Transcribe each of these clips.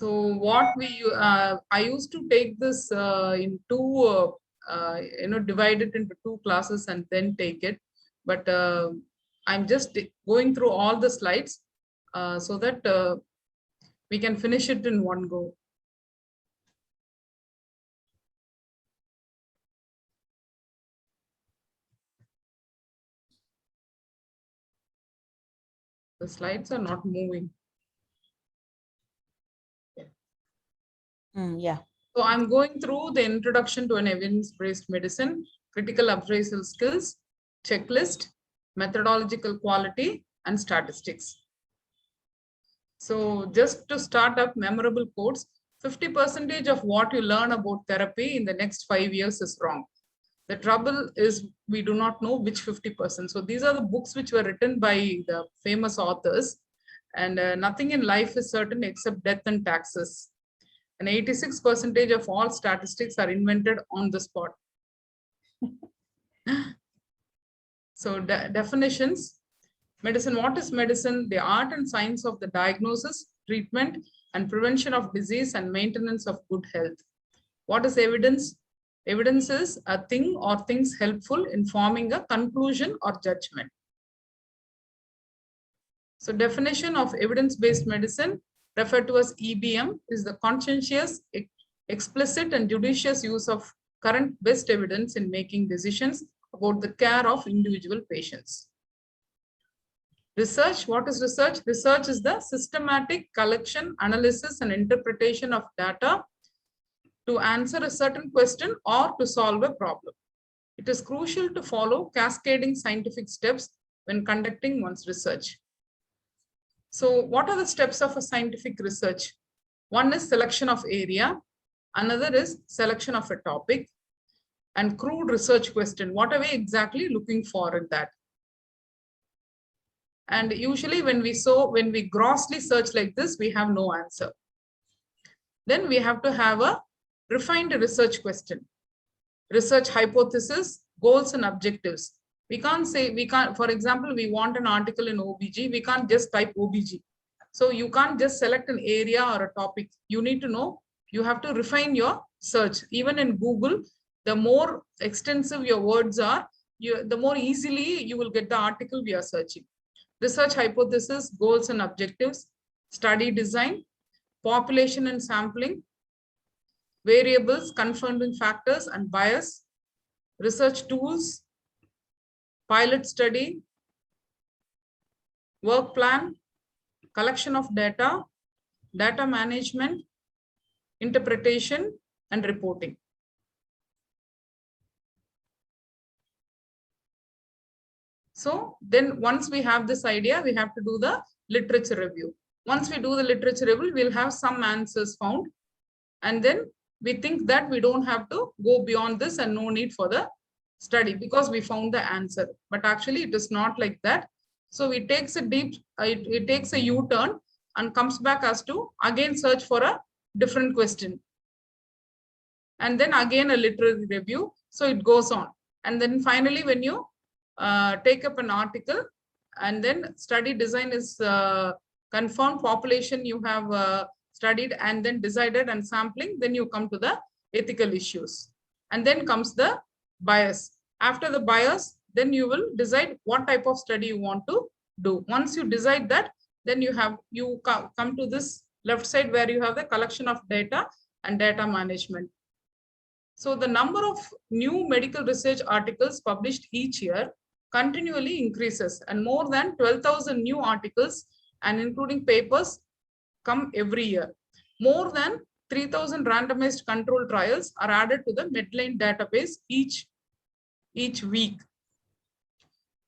So what I used to take this in two, divide it into two classes and then take it. But I'm just going through all the slides so that we can finish it in one go. The slides are not moving. Yeah. So I'm going through the introduction to an evidence-based medicine, critical appraisal skills, checklist, methodological quality, and statistics. So just to start up memorable quotes, 50% of what you learn about therapy in the next 5 years is wrong. The trouble is we do not know which 50%. So these are the books which were written by the famous authors, and nothing in life is certain except death and taxes. And 86% of all statistics are invented on the spot. So definitions. Medicine, what is medicine? The art and science of the diagnosis, treatment, and prevention of disease and maintenance of good health. What is evidence? Evidence is a thing or things helpful in forming a conclusion or judgment. So definition of evidence-based medicine, referred to as EBM, is the conscientious, explicit, and judicious use of current best evidence in making decisions about the care of individual patients. Research, what is research? Research is the systematic collection, analysis, and interpretation of data to answer a certain question or to solve a problem. It is crucial to follow cascading scientific steps when conducting one's research. So what are the steps of a scientific research? One is selection of area, another is selection of a topic, and crude research question. What are we exactly looking for in that? And usually when we grossly search like this, we have no answer. Then we have to have a refined research question, research hypothesis, goals and objectives. We can't, for example, we want an article in OBG, we can't just type OBG. So you can't just select an area or a topic. You need to know, you have to refine your search. Even in Google, the more extensive your words are, the more easily you will get the article we are searching. Research hypothesis, goals and objectives, study design, population and sampling, variables, confounding factors and bias, research tools, pilot study, work plan, collection of data, data management, interpretation, and reporting. So then once we have this idea, we have to do the literature review. Once we do the literature review, we'll have some answers found. And then we think that we don't have to go beyond this and no need for the study because we found the answer. But actually it is not like that. So it takes it takes a U-turn and comes back as to again search for a different question. And then again a literary review. So it goes on. And then finally, when you take up an article and then study design is confirmed, population you have studied and then decided, and sampling, then you come to the ethical issues. And then comes the bias. After the bias, then you will decide what type of study you want to do. Once you decide that, then you come to this left side where you have the collection of data and data management. So the number of new medical research articles published each year continually increases, and more than 12,000 new articles and including papers come every year. More than 3,000 randomized control trials are added to the Medline database each week.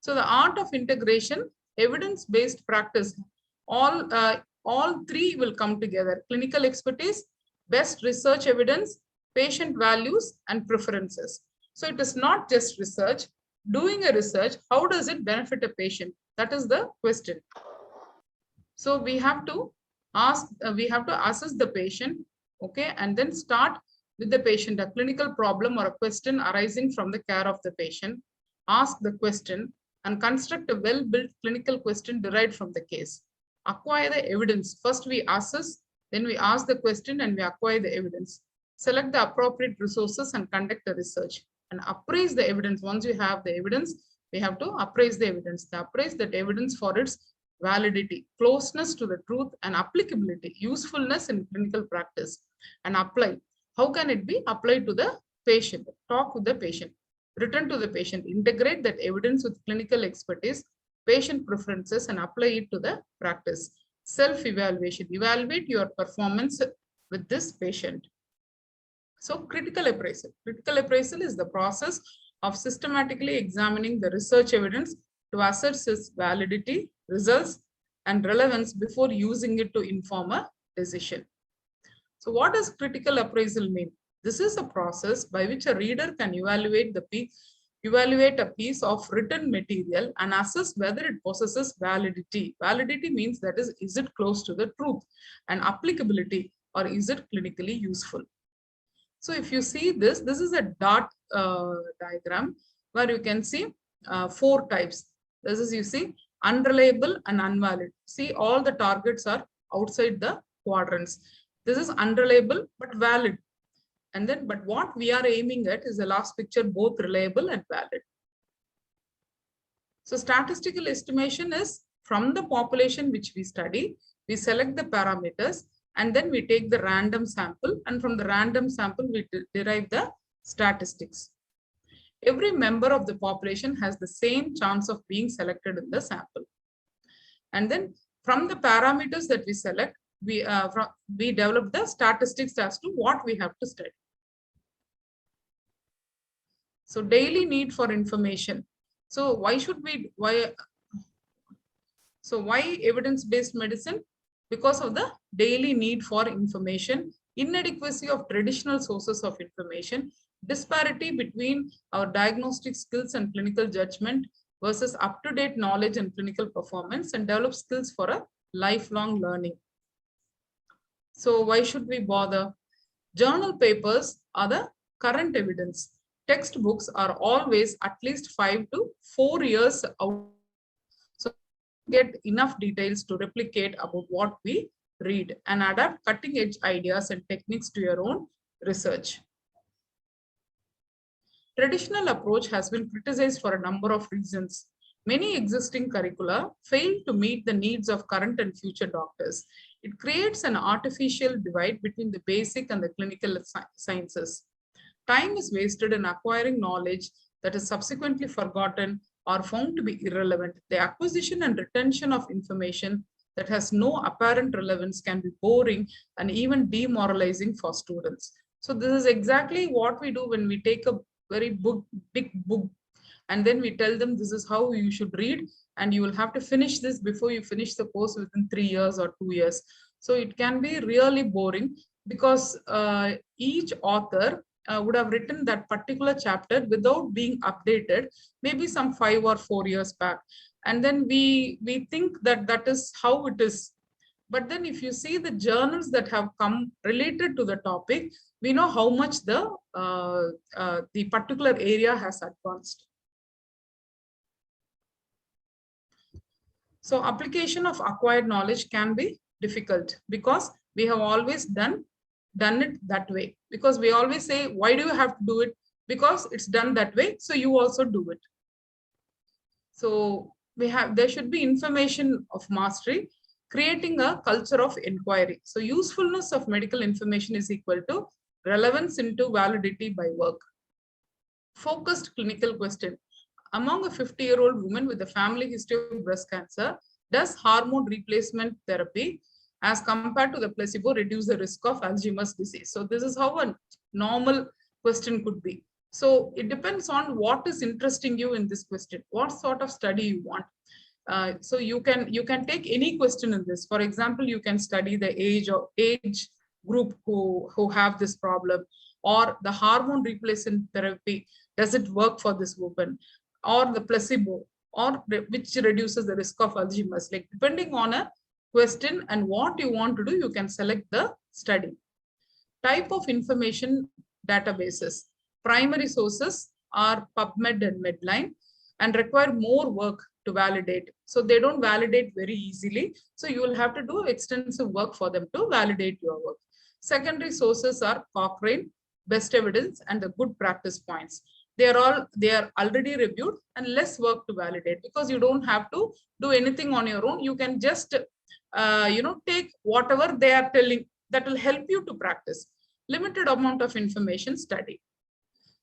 So the art of integration, evidence-based practice, all three will come together: clinical expertise, best research evidence, patient values, and preferences. So it is not just research. Doing a research, how does it benefit a patient? That is the question. So we have to assess the patient, okay, and then start with the patient a clinical problem or a question arising from the care of the patient. Ask the question and construct a well-built clinical question derived from the case. Acquire the evidence. First we assess, Then we ask the question and we acquire the evidence. Select the appropriate resources and conduct the research and appraise the evidence. Once you have the evidence, we have to appraise the evidence. Appraise that evidence for its validity, closeness to the truth, and applicability, usefulness in clinical practice, and apply. How can it be applied to the patient? Talk with the patient, return to the patient, integrate that evidence with clinical expertise, patient preferences, and apply it to the practice. Self-evaluation, evaluate your performance with this patient. So critical appraisal. Critical appraisal is the process of systematically examining the research evidence to assess its validity, results, and relevance before using it to inform a decision. So what does critical appraisal mean? This is a process by which a reader can evaluate a piece of written material and assess whether it possesses validity. Validity means that is it close to the truth, and applicability, or is it clinically useful? So if you see this is a dot diagram where you can see 4 types. This is, you see, unreliable and unvalid. See, all the targets are outside the quadrants. This is unreliable but valid. And then, but what we are aiming at is the last picture, both reliable and valid. So statistical estimation is from the population which we study, we select the parameters, and then we take the random sample, and from the random sample, we derive the statistics. Every member of the population has the same chance of being selected in the sample. And then from the parameters that we select, we develop the statistics as to what we have to study. So daily need for information. So why evidence-based medicine? Because of the daily need for information, inadequacy of traditional sources of information, disparity between our diagnostic skills and clinical judgment versus up-to-date knowledge and clinical performance, and develop skills for a lifelong learning. So why should we bother? Journal papers are the current evidence. Textbooks are always at least 5 to 4 years out. So get enough details to replicate about what we read and adapt cutting-edge ideas and techniques to your own research. Traditional approach has been criticized for a number of reasons. Many existing curricula fail to meet the needs of current and future doctors. It creates an artificial divide between the basic and the clinical sciences. Time is wasted in acquiring knowledge that is subsequently forgotten or found to be irrelevant. The acquisition and retention of information that has no apparent relevance can be boring and even demoralizing for students. So this is exactly what we do when we take a very big book and then we tell them this is how you should read, and you will have to finish this before you finish the course within 3 years or 2 years. So it can be really boring because each author would have written that particular chapter without being updated, maybe some 5 or 4 years back. And then we think that that is how it is. But then if you see the journals that have come related to the topic, we know how much the particular area has advanced. So application of acquired knowledge can be difficult because we have always done it that way. Because we always say, why do you have to do it? Because it's done that way, so you also do it. So there should be information of mastery, creating a culture of inquiry. So usefulness of medical information is equal to relevance into validity by work. Focused clinical question. Among a 50-year-old woman with a family history of breast cancer, does hormone replacement therapy as compared to the placebo reduce the risk of Alzheimer's disease? So this is how a normal question could be. So it depends on what is interesting you in this question, what sort of study you want. So you can take any question in this. For example, you can study the age group who have this problem, or the hormone replacement therapy, does it work for this woman, or the placebo, or which reduces the risk of Alzheimer's. Like depending on a question and what you want to do, you can select the study. Type of information databases. Primary sources are PubMed and Medline and require more work to validate. So they don't validate very easily. So you will have to do extensive work for them to validate your work. Secondary sources are Cochrane, best evidence, and the good practice points. They are already reviewed and less work to validate, because you don't have to do anything on your own. You can just take whatever they are telling, that will help you to practice. Limited amount of information study.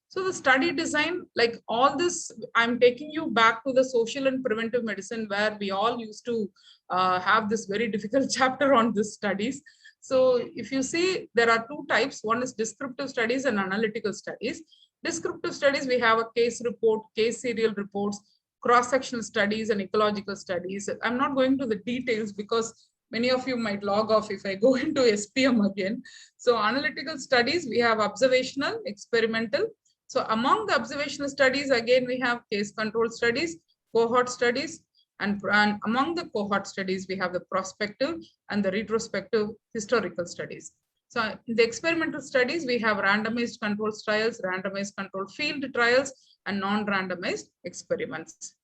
So the study design, like all this, I'm taking you back to the social and preventive medicine, where we all used to have this very difficult chapter on this studies. So if you see, there are two types. One is descriptive studies and analytical studies. Descriptive studies, we have a case report, case serial reports, cross-sectional studies, and ecological studies. I'm not going to the details because many of you might log off if I go into SPM again. So analytical studies, we have observational, experimental. So among the observational studies, again, we have case control studies, cohort studies, and among the cohort studies, we have the prospective and the retrospective historical studies. So in the experimental studies, we have randomized control trials, randomized control field trials, and non-randomized experiments.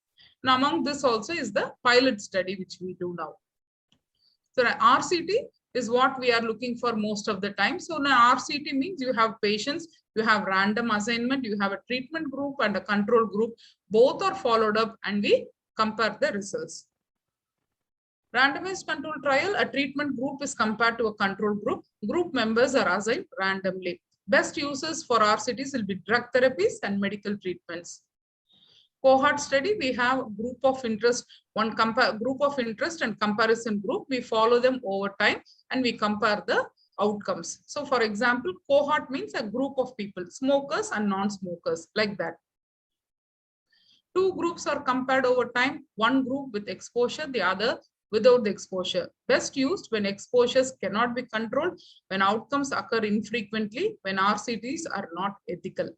Now among this also is the pilot study, which we do now. So RCT is what we are looking for most of the time. So now RCT means you have patients, you have random assignment, you have a treatment group and a control group. Both are followed up and we compare the results. Randomized control trial, a treatment group is compared to a control group. Group members are assigned randomly. Best uses for RCTs will be drug therapies and medical treatments. Cohort study, we have a group of interest, group of interest and comparison group. We follow them over time and we compare the outcomes. So for example, cohort means a group of people, smokers and non-smokers, like that. Two groups are compared over time, one group with exposure, the other without the exposure. Best used when exposures cannot be controlled, when outcomes occur infrequently, when RCTs are not ethical.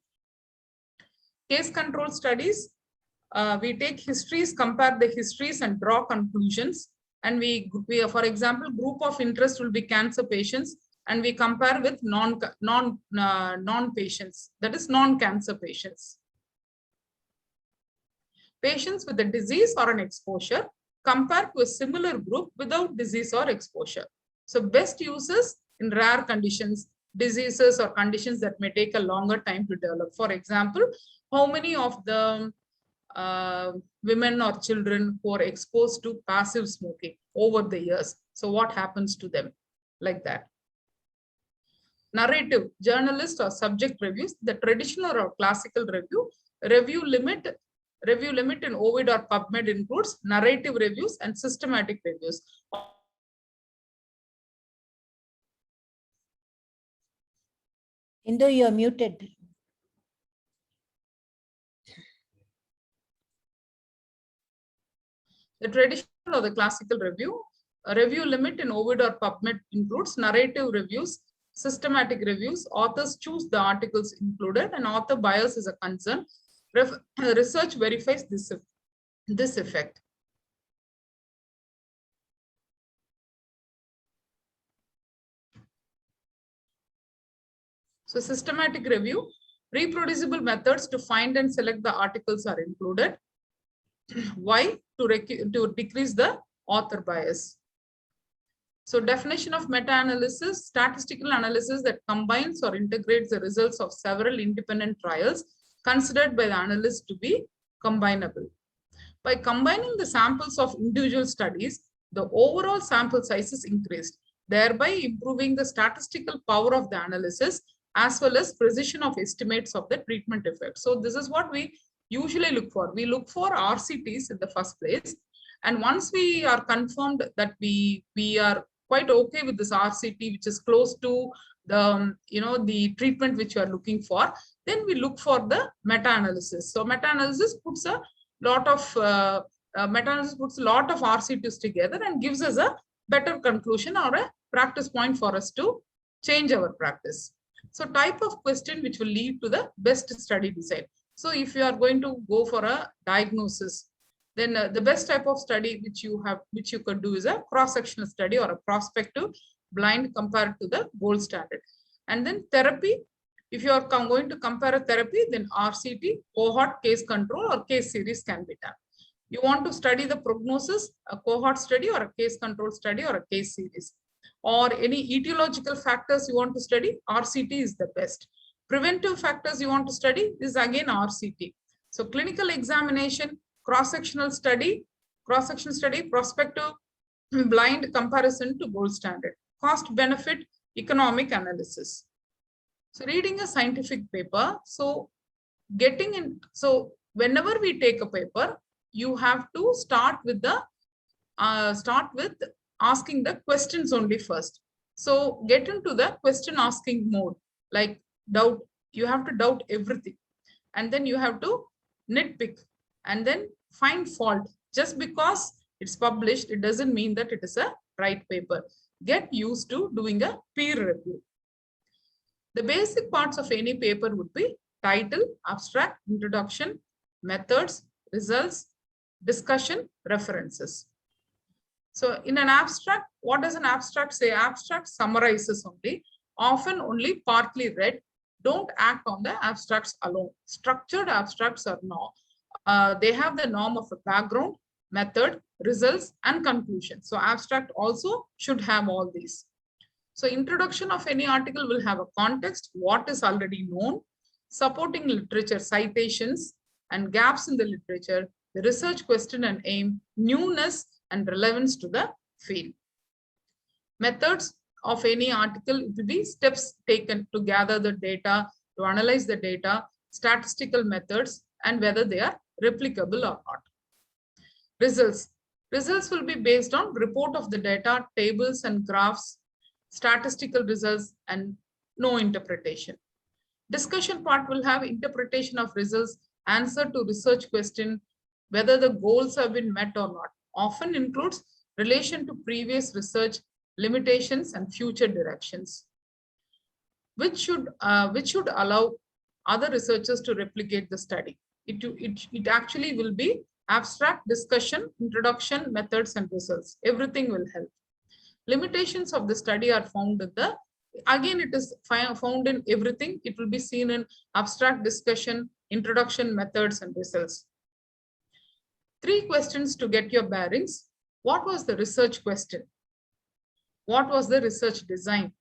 Case control studies, we take histories, compare the histories and draw conclusions. And we for example, group of interest will be cancer patients, and we compare with non-patients, that is non-cancer patients. Patients with a disease or an exposure compared to a similar group without disease or exposure. So best uses in rare conditions, diseases or conditions that may take a longer time to develop. For example, how many of the women or children who are exposed to passive smoking over the years? So what happens to them? Like that. Narrative, journalist or subject reviews, the traditional or classical review limit in Ovid or PubMed includes narrative reviews and systematic reviews. Indo, you are muted. The traditional or the classical review, a review limit in Ovid or PubMed includes narrative reviews, systematic reviews. Authors choose the articles included, and author bias is a concern. Research verifies this effect. So systematic review, reproducible methods to find and select the articles are included. Why? To decrease the author bias. So definition of meta-analysis, statistical analysis that combines or integrates the results of several independent trials considered by the analyst to be combinable. By combining the samples of individual studies, the overall sample size is increased, thereby improving the statistical power of the analysis as well as precision of estimates of the treatment effect. So this is what we usually look for. We look for RCTs in the first place. And once we are confirmed that we are quite okay with this RCT, which is close to the, the treatment which you are looking for, then we look for the meta-analysis. So meta-analysis puts a lot of RCTs together and gives us a better conclusion or a practice point for us to change our practice. So type of question which will lead to the best study design. So if you are going to go for a diagnosis, then the best type of study which you could do is a cross-sectional study or a prospective blind compared to the gold standard. And then therapy, if you are going to compare a therapy, then RCT, cohort, case control or case series can be done. You want to study the prognosis, a cohort study or a case control study or a case series, or any etiological factors you want to study, RCT is the best. Preventive factors you want to study is again RCT. So clinical examination, cross-sectional study, prospective blind comparison to gold standard, cost benefit, economic analysis. So reading a scientific paper, so whenever we take a paper, you have to start with asking the questions only first. So get into the question asking mode, like doubt, you have to doubt everything. And then you have to nitpick and then find fault. Just because it's published, it doesn't mean that it is a right paper. Get used to doing a peer review. The basic parts of any paper would be title, abstract, introduction, methods, results, discussion, references. So in an abstract, what does an abstract say? Abstract summarizes only, often only partly read. Don't act on the abstracts alone. Structured abstracts are not. They have the norm of a background, method, results, and conclusion. So abstract also should have all these. So introduction of any article will have a context, what is already known, supporting literature, citations, and gaps in the literature, the research question and aim, newness, and relevance to the field. Methods of any article will be steps taken to gather the data, to analyze the data, statistical methods, and whether they are replicable or not. Results. Results will be based on report of the data, tables and graphs, statistical results, and no interpretation. Discussion part will have interpretation of results, answer to research question, whether the goals have been met or not. Often includes relation to previous research, limitations, and future directions, which should allow other researchers to replicate the study. It actually will be abstract, discussion, introduction, methods, and results. Everything will help. Limitations of the study are found in the, again, it is found in everything. It will be seen in abstract, discussion, introduction, methods, and results. 3 questions to get your bearings. What was the research question? What was the research design?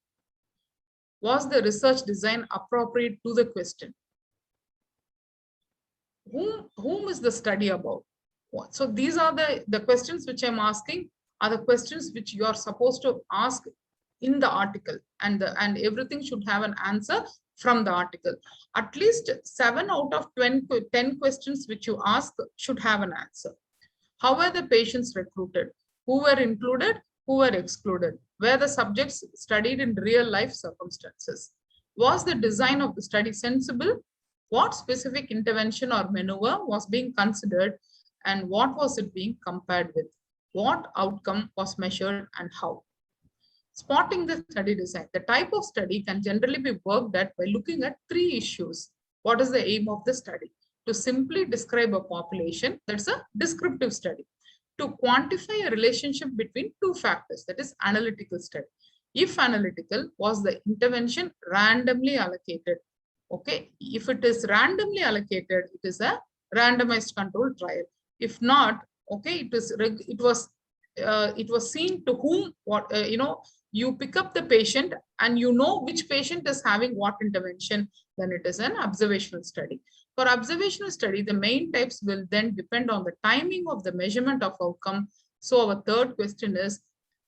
Was the research design appropriate to the question? Whom is the study about? So these are the questions which I'm asking are the questions which you are supposed to ask in the article, and everything should have an answer from the article. At least 7 out of 10 questions which you ask should have an answer. How were the patients recruited? Who were included? Who were excluded? Were the subjects studied in real life circumstances? Was the design of the study sensible? What specific intervention or maneuver was being considered, and what was it being compared with? What outcome was measured and how? Spotting the study design. The type of study can generally be worked at by looking at 3 issues. What is the aim of the study? To simply describe a population, that's a descriptive study. To quantify a relationship between 2 factors, that is analytical study. If analytical, was the intervention randomly allocated? Okay, if it is randomly allocated, it is a randomized controlled trial. If not, okay, it was seen to whom, what, you pick up the patient and you know which patient is having what intervention, then it is an observational study. For observational study, the main types will then depend on the timing of the measurement of outcome. So our third question is,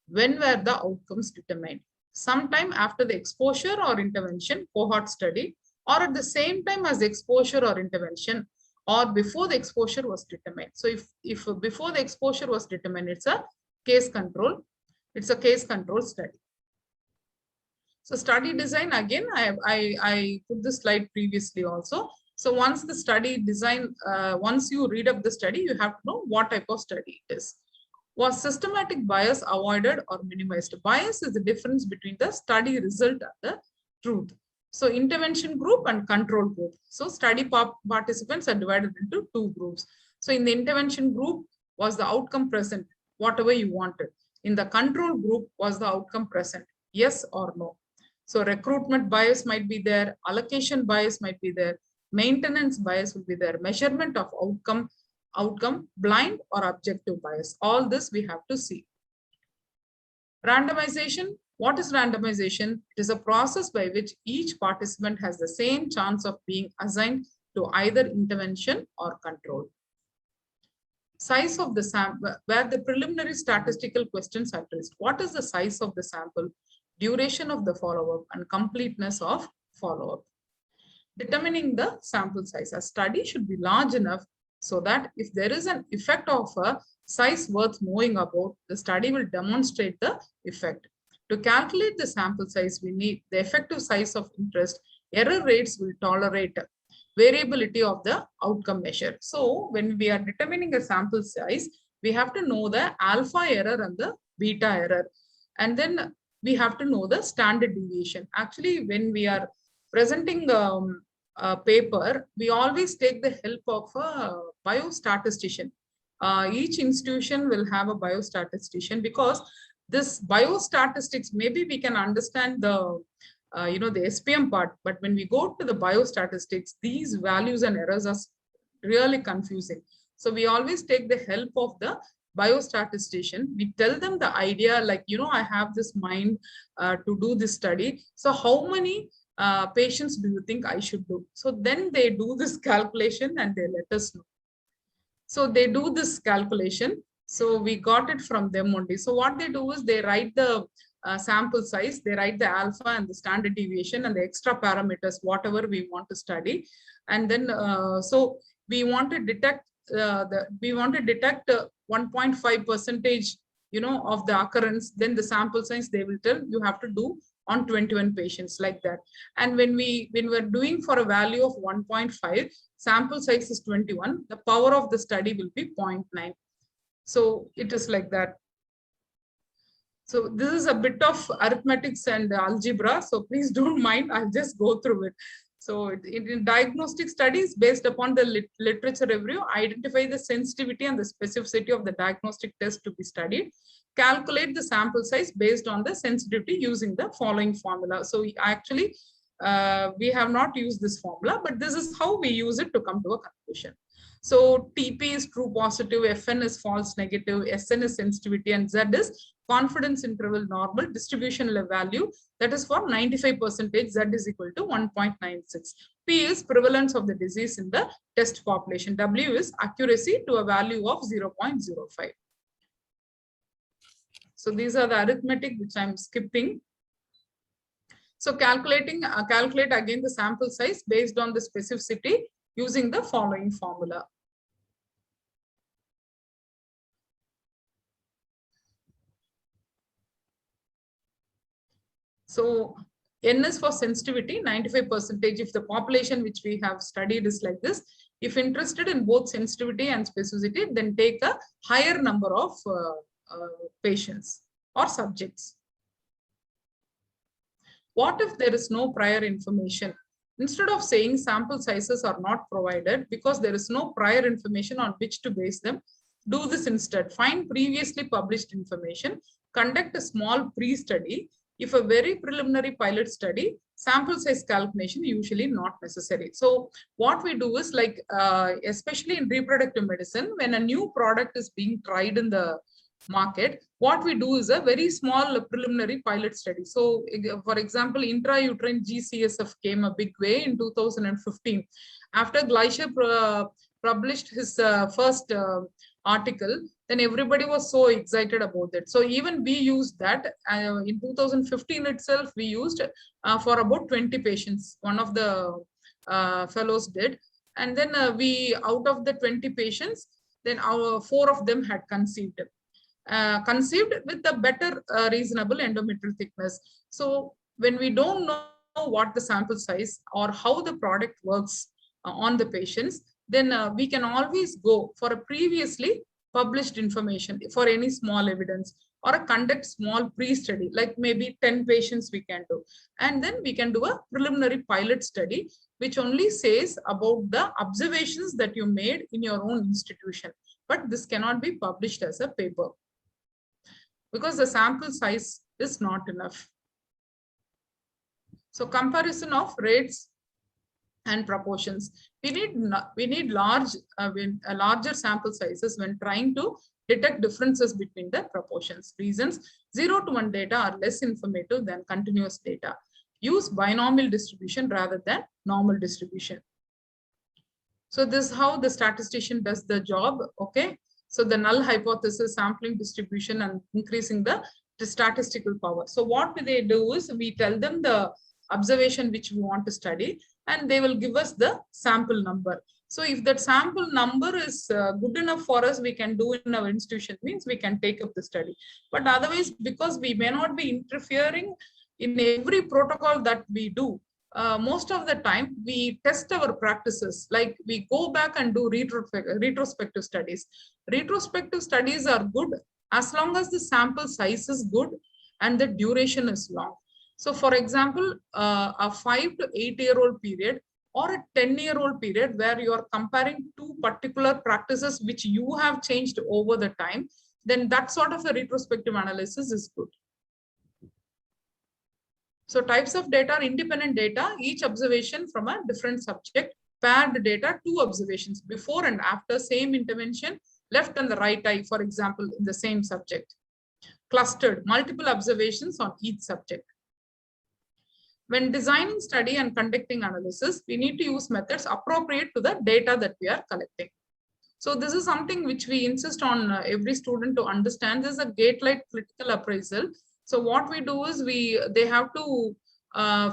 when were the outcomes determined? Sometime after the exposure or intervention cohort study, or at the same time as the exposure or intervention, or before the exposure was determined. So if before the exposure was determined, it's a case control. It's a case control study. So study design, again, I put this slide previously also. So once the study design, once you read up the study, you have to know what type of study it is. Was systematic bias avoided or minimized? Bias is the difference between the study result and the truth. So intervention group and control group. So study participants are divided into 2 groups. So in the intervention group, was the outcome present? Whatever you wanted. In the control group, was the outcome present? Yes or no? So recruitment bias might be there, allocation bias might be there, maintenance bias will be there, measurement of outcome outcome, blind or objective bias. All this we have to see. Randomization. What is randomization? It is a process by which each participant has the same chance of being assigned to either intervention or control. Size of the sample, where the preliminary statistical questions are raised. What is the size of the sample, duration of the follow-up, and completeness of follow-up? Determining the sample size. A study should be large enough so that if there is an effect of a size worth knowing about, the study will demonstrate the effect. To calculate the sample size, we need the effective size of interest. Error rates will tolerate variability of the outcome measure. So when we are determining a sample size, we have to know the alpha error and the beta error. And then we have to know the standard deviation. Actually, when we are presenting a paper, we always take the help of a biostatistician. Each institution will have a biostatistician, because this biostatistics, maybe we can understand the the SPM part, but when we go to the biostatistics, these values and errors are really confusing. So we always take the help of the biostatistician. We tell them the idea, like, I have this mind to do this study. So how many patients do you think I should do? So then they do this calculation and they let us know. So they do this calculation. So we got it from them only. So what they do is they write the sample size, they write the alpha and the standard deviation and the extra parameters, whatever we want to study. And then, so we want to detect 1.5 percentage, of the occurrence. Then the sample size, they will tell you have to do on 21 patients, like that. And when we're doing for a value of 1.5, sample size is 21, the power of the study will be 0.9. So it is like that. So this is a bit of arithmetics and algebra. So please don't mind, I'll just go through it. So in diagnostic studies, based upon the literature review, identify the sensitivity and the specificity of the diagnostic test to be studied. Calculate the sample size based on the sensitivity using the following formula. So actually, we have not used this formula, but this is how we use it to come to a conclusion. So TP is true positive, FN is false negative, SN is sensitivity, and Z is confidence interval normal distribution value. That is for 95%, Z is equal to 1.96. P is prevalence of the disease in the test population. W is accuracy to a value of 0.05. So these are the arithmetic which I'm skipping. So calculate again the sample size based on the specificity using the following formula. So N is for sensitivity, 95%. If the population which we have studied is like this, if interested in both sensitivity and specificity, then take a higher number of patients or subjects. What if there is no prior information? Instead of saying sample sizes are not provided because there is no prior information on which to base them, do this instead. Find previously published information, conduct a small pre-study. If a very preliminary pilot study, sample size calculation usually not necessary. So what we do is, like, especially in reproductive medicine, when a new product is being tried in the market, what we do is a very small preliminary pilot study. So for example, intrauterine GCSF came a big way in 2015. After Gleischer published his first article, then everybody was so excited about it. So even we used that in 2015 itself, we used for about 20 patients. One of the fellows did. And then out of the 20 patients, then 4 of them had conceived. Conceived with a better reasonable endometrial thickness. So when we don't know what the sample size or how the product works on the patients, then we can always go for a previously published information for any small evidence, or a conduct small pre-study, like maybe 10 patients we can do. And then we can do a preliminary pilot study, which only says about the observations that you made in your own institution. But this cannot be published as a paper, because the sample size is not enough. So comparison of rates and proportions. We need larger sample sizes when trying to detect differences between the proportions. Reasons: 0 to 1 data are less informative than continuous data. Use binomial distribution rather than normal distribution. So this is how the statistician does the job. Okay. So the null hypothesis, sampling distribution, and increasing the statistical power. So what they do is we tell them the observation which we want to study, and they will give us the sample number. So if that sample number is good enough for us, we can do in our institution, means we can take up the study. But otherwise, because we may not be interfering in every protocol that we do, most of the time we test our practices, like we go back and do retrospective studies. Retrospective studies are good as long as the sample size is good and the duration is long. So for example, a 5 to 8 year old period or a 10-year-old period where you are comparing two particular practices which you have changed over the time, then that sort of a retrospective analysis is good. So types of data are independent data, each observation from a different subject, paired data, 2 observations, before and after same intervention, left and the right eye, for example, in the same subject. Clustered, multiple observations on each subject. When designing study and conducting analysis, we need to use methods appropriate to the data that we are collecting. So this is something which we insist on every student to understand. This is a gate-like critical appraisal. So what we do is they have to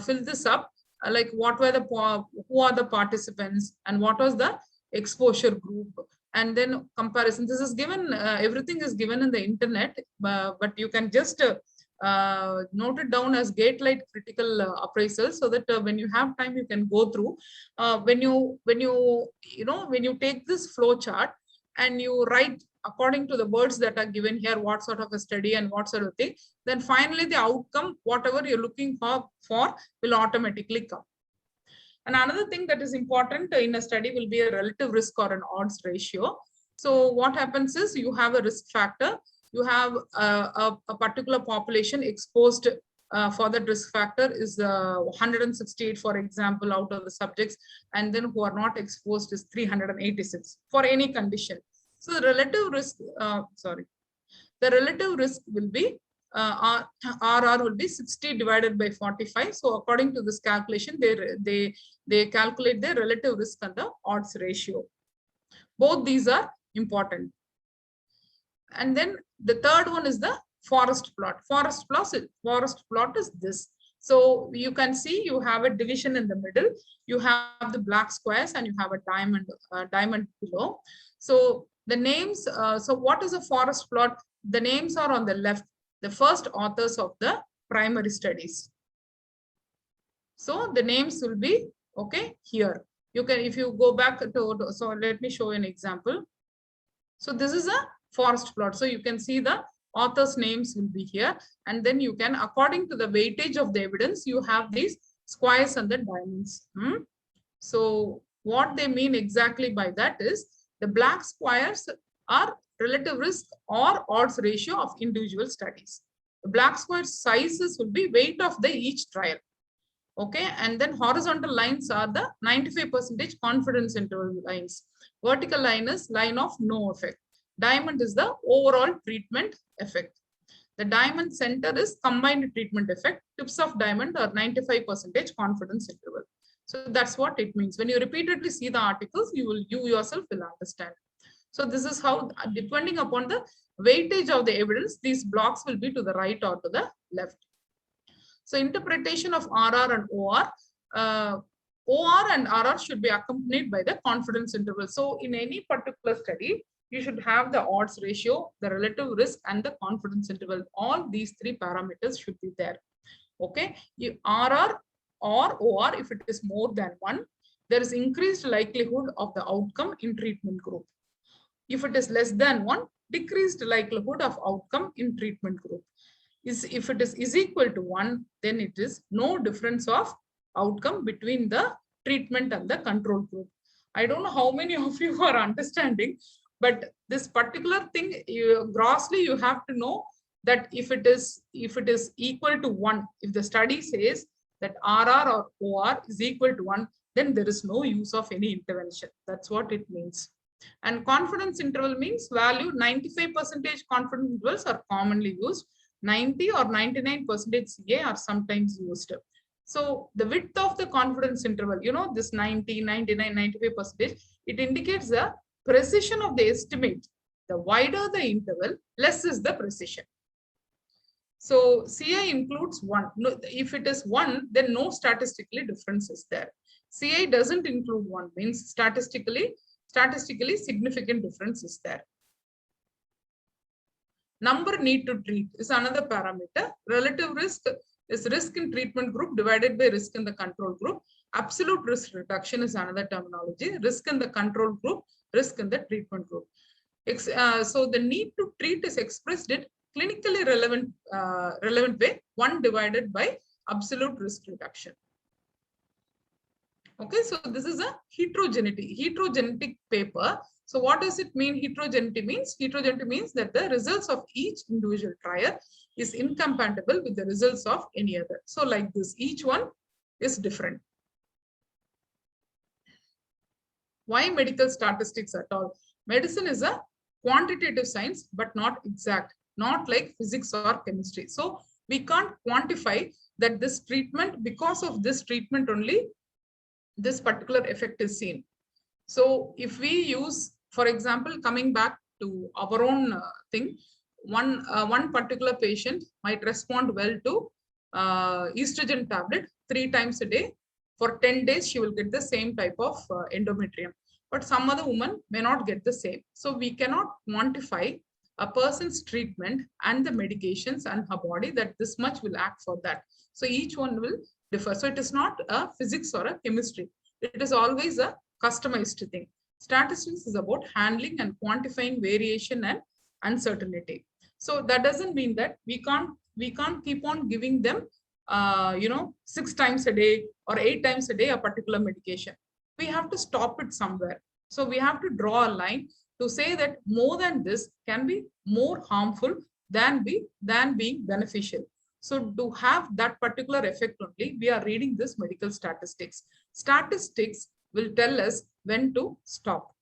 fill this up, like who are the participants and what was the exposure group, and then comparison. This is given, everything is given in the internet, but you can just note it down as gate-like critical appraisal, so that when you have time, you can go through. When you take this flow chart and you write according to the words that are given here, what sort of a study and what sort of thing, then finally the outcome, whatever you're looking for will automatically come. And another thing that is important in a study will be a relative risk or an odds ratio. So what happens is you have a risk factor, you have a particular population exposed for that risk factor is 168, for example, out of the subjects, and then who are not exposed is 386 for any condition. So the relative risk, the relative risk will be RR will be 60 divided by 45. So according to this calculation, they calculate the relative risk and the odds ratio. Both these are important. And then the third one is the forest plot. Forest plot is this. So you can see you have a division in the middle. You have the black squares and you have a diamond below. So the names, so what is a forest plot? The names are on the left, the first authors of the primary studies. So the names will be, okay, here. You can, if you go back to, so let me show you an example. So this is a forest plot. So you can see the authors' names will be here. And then you can, according to the weightage of the evidence, you have these squares and the diamonds. So what they mean exactly by that is, the black squares are relative risk or odds ratio of individual studies. The black square sizes will be weight of the each trial. Okay, and then horizontal lines are the 95% confidence interval lines. Vertical line is line of no effect. Diamond is the overall treatment effect. The diamond center is combined treatment effect. Tips of diamond are 95% confidence interval. So that's what it means. When you repeatedly see the articles, you yourself will understand. So this is how, depending upon the weightage of the evidence, these blocks will be to the right or to the left. So interpretation of RR and OR. OR and RR should be accompanied by the confidence interval. So in any particular study, you should have the odds ratio, the relative risk, and the confidence interval. All these 3 parameters should be there. Okay, RR or OR, if it is more than 1, there is increased likelihood of the outcome in treatment group. If it is less than 1, decreased likelihood of outcome in treatment group. If it is equal to 1, then it is no difference of outcome between the treatment and the control group. I don't know how many of you are understanding, but this particular thing, grossly you have to know that if it is equal to 1, if the study says that RR or OR is equal to 1, then there is no use of any intervention. That's what it means. And confidence interval means value 95% confidence intervals are commonly used. 90 or 99% CA are sometimes used. So the width of the confidence interval, this 90, 99, 95%, it indicates the precision of the estimate. The wider the interval, less is the precision. So CI includes 1. No, if it is 1, then no statistically difference is there. CI doesn't include 1, means statistically significant difference is there. Number need to treat is another parameter. Relative risk is risk in treatment group divided by risk in the control group. Absolute risk reduction is another terminology. Risk in the control group, risk in the treatment group. So the need to treat is expressed in clinically relevant way, 1 divided by absolute risk reduction. Okay, so this is a heterogeneity paper. So what does it mean? Heterogeneity means that the results of each individual trial is incompatible with the results of any other. So like this, each one is different. Why medical statistics at all? Medicine is a quantitative science, but not exact, not like physics or chemistry. So we can't quantify that this treatment, because of this treatment only, this particular effect is seen. So if we use, for example, coming back to our own thing, one particular patient might respond well to estrogen tablet 3 times a day. For 10 days, she will get the same type of endometrium. But some other woman may not get the same. So we cannot quantify a person's treatment and the medications and her body that this much will act for that. So each one will differ. So it is not a physics or a chemistry. It is always a customized thing. Statistics is about handling and quantifying variation and uncertainty. So that doesn't mean that we can't keep on giving them 6 times a day or 8 times a day a particular medication. We have to stop it somewhere. So we have to draw a line to say that more than this can be more harmful than being beneficial. So to have that particular effect only, we are reading this medical statistics. Statistics will tell us when to stop.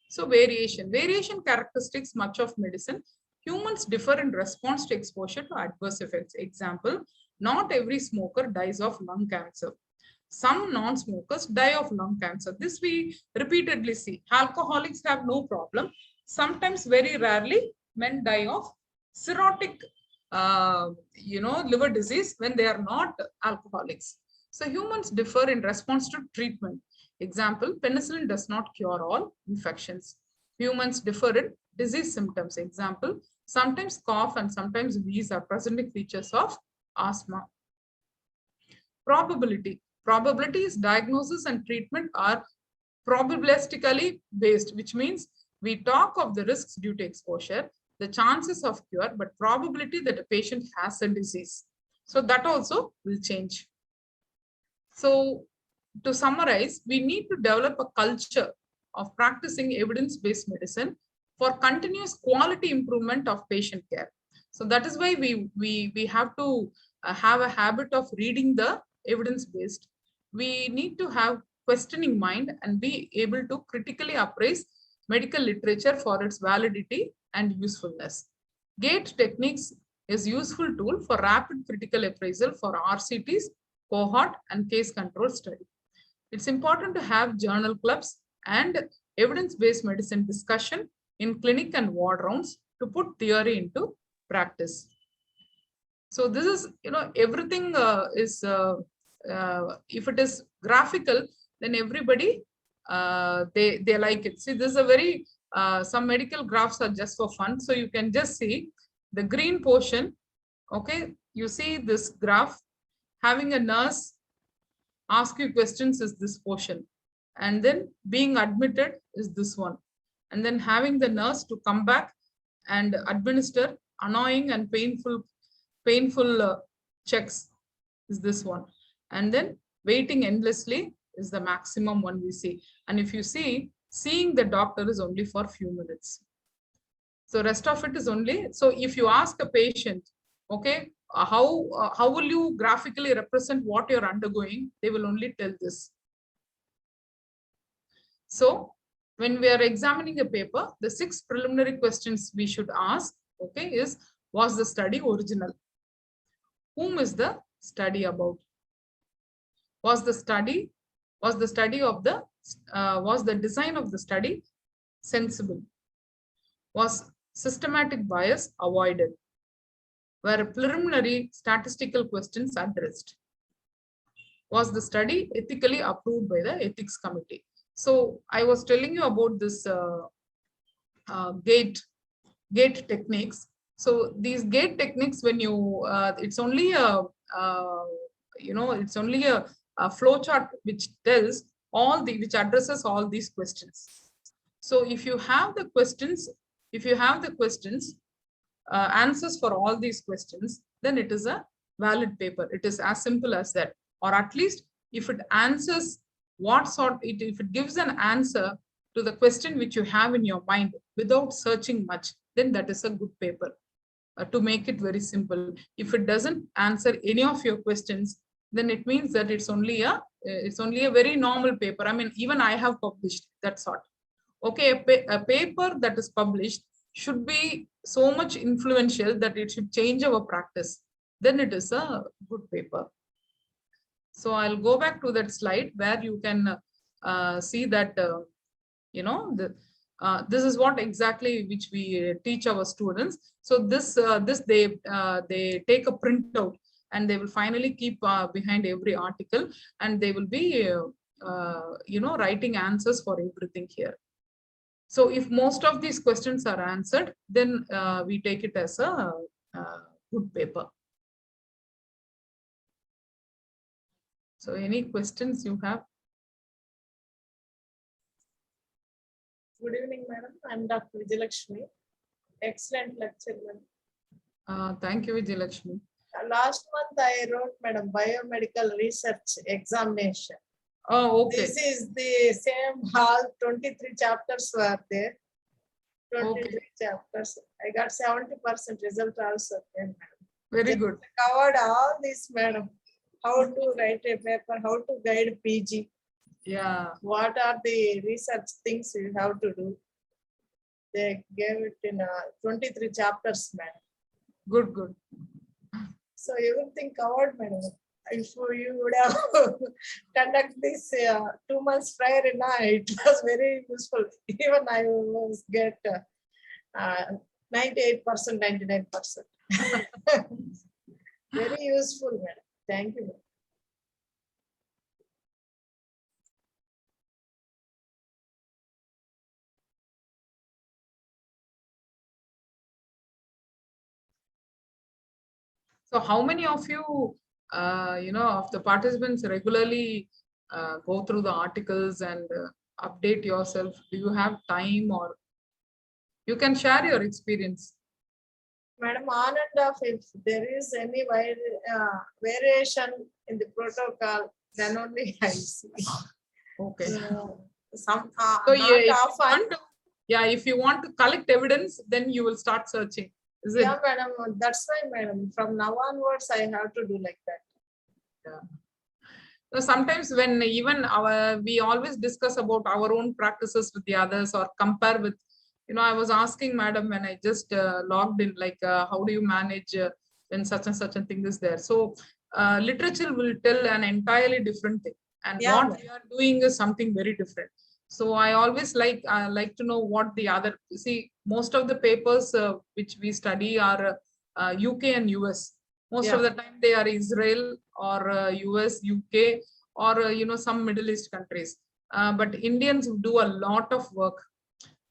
So variation characteristics much of medicine. Humans differ in response to exposure to adverse effects. Example, not every smoker dies of lung cancer. Some non-smokers die of lung cancer. This we repeatedly see. Alcoholics have no problem. Sometimes, very rarely, men die of cirrhotic, liver disease when they are not alcoholics. So humans differ in response to treatment. Example, penicillin does not cure all infections. Humans differ in disease symptoms. Example, sometimes cough and sometimes wheeze are presenting features of asthma. Probability is diagnosis and treatment are probabilistically based, which means we talk of the risks due to exposure, the chances of cure, but probability that a patient has a disease. So that also will change. So to summarize, we need to develop a culture of practicing evidence-based medicine for continuous quality improvement of patient care. So that is why we have to have a habit of reading the evidence-based. We need to have questioning mind and be able to critically appraise medical literature for its validity and usefulness. GATE techniques is useful tool for rapid critical appraisal for RCTs, cohort, and case control study. It's important to have journal clubs and evidence-based medicine discussion in clinic and ward rounds to put theory into practice. So this is, everything is, if it is graphical, then everybody, they like it. See, this is a very, some medical graphs are just for fun. So you can just see the green portion. Okay, you see this graph, having a nurse ask you questions is this portion. And then being admitted is this one. And then having the nurse to come back and administer annoying and painful checks is this one. And then waiting endlessly is the maximum one we see. And if you see, seeing the doctor is only for a few minutes. So rest of it is only, so if you ask a patient, okay, how will you graphically represent what you're undergoing? They will only tell this. So when we are examining a paper, the 6 preliminary questions we should ask, okay, is, was the study original? Whom is the study about? Was the design of the study sensible? Was systematic bias avoided? Were preliminary statistical questions addressed? Was the study ethically approved by the ethics committee? So I was telling you about this gate techniques. So these gate techniques, when you it's only a it's only a flow chart which tells which addresses all these questions. So if you have the questions, answers for all these questions, then it is a valid paper. It is as simple as that. Or at least if it answers if it gives an answer to the question which you have in your mind without searching much, then that is a good paper. To make it very simple, if it doesn't answer any of your questions, then it means that it's only a very normal paper. I mean, even I have published that sort. Okay, a paper that is published should be so much influential that it should change our practice. Then it is a good paper. So I'll go back to that slide where you can see that, this is what exactly which we teach our students. So this they take a printout and they will finally keep behind every article, and they will be writing answers for everything here. So if most of these questions are answered, then we take it as a good paper. So any questions you have? Good evening, madam. I'm Dr. Vijayalakshmi. Excellent lecture, madam. Thank you, Vijayalakshmi. Last month I wrote, madam, biomedical research examination. Oh, okay. This is the same hall, 23 chapters were there. 23 Okay. chapters. I got 70% result also. Madam. Very good. Covered all this, madam. How to write a paper, how to guide PG. Yeah. What are the research things you have to do? They gave it in 23 chapters, madam. Good, good. So everything covered, madam. If you would have conduct this 2 months prior, it was very useful. Even I was get 98%, 99%. Very useful, madam. Thank you, madam. So how many of you, of the participants regularly go through the articles and update yourself? Do you have time, or you can share your experience? Madam, on and off, if there is any variation in the protocol, then only I see. Okay. So if you want to collect evidence, then you will start searching. Is it? Yeah, madam. That's why, madam. From now onwards, I have to do like that. Yeah. So sometimes when even we always discuss about our own practices with the others or compare with, I was asking madam when I just logged in, like, how do you manage when such and such a thing is there? So literature will tell an entirely different thing, and what we are doing is something very different. So I always like to know what the other, see, most of the papers which we study are UK and US. Most of the time they are Israel or US, UK, or some Middle East countries. But Indians do a lot of work,